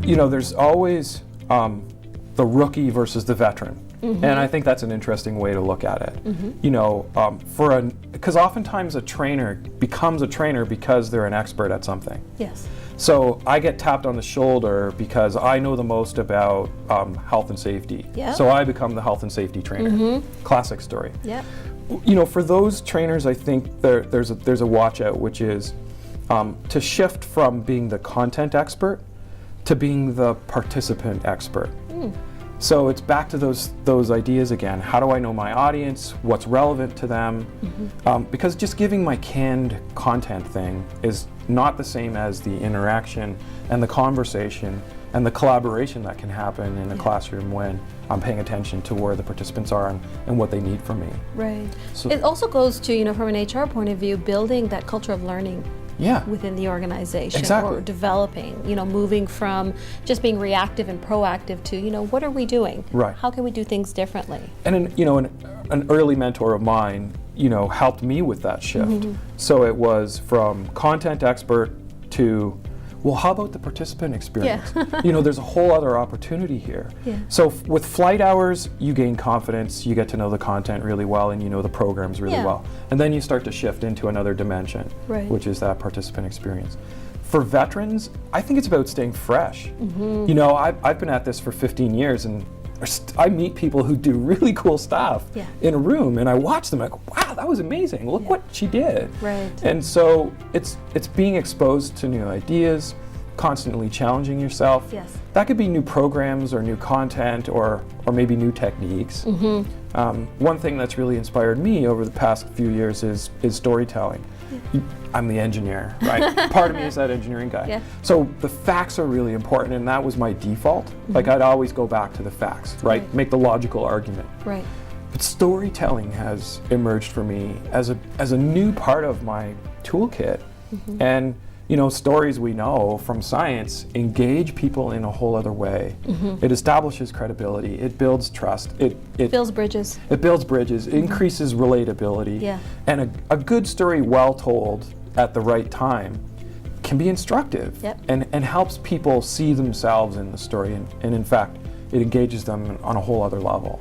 there's always the rookie versus the veteran. And I think that's an interesting way to look at it. Because oftentimes a trainer becomes a trainer because they're an expert at something. Yes. So I get tapped on the shoulder because I know the most about health and safety. Yeah. So I become the health and safety trainer. Classic story. Yeah. For those trainers, I think there's a watch out, which is to shift from being the content expert to being the participant expert. So it's back to those ideas again. How do I know my audience? What's relevant to them? Because just giving my canned content thing is not the same as the interaction and the conversation and the collaboration that can happen in a classroom when I'm paying attention to where the participants are and what they need from me. Right. So it also goes to, from an HR point of view, building that culture of learning within the organization. Exactly. Or developing, moving from just being reactive and proactive to, what are we doing? Right. How can we do things differently? And an early mentor of mine, helped me with that shift. So it was from content expert to, well, how about the participant experience? There's a whole other opportunity here. So with flight hours, you gain confidence, you get to know the content really well, and you know the programs really well. And then you start to shift into another dimension, which is that participant experience. For veterans, I think it's about staying fresh. I've been at this for 15 years, and I meet people who do really cool stuff in a room, and I watch them. I go, "Wow, that was amazing! Look what she did!" Right. And so it's being exposed to new ideas, constantly challenging yourself. Yes. That could be new programs or new content or maybe new techniques. One thing that's really inspired me over the past few years is storytelling. I'm the engineer, right? Part of me is that engineering guy. So the facts are really important, and that was my default. Like I'd always go back to the facts, right? Make the logical argument. Right. But storytelling has emerged for me as a new part of my toolkit. And stories we know from science engage people in a whole other way. It establishes credibility. It builds trust. It builds bridges. It builds bridges. It increases relatability. And a good story, well told at the right time, can be instructive and helps people see themselves in the story. And in fact, it engages them on a whole other level.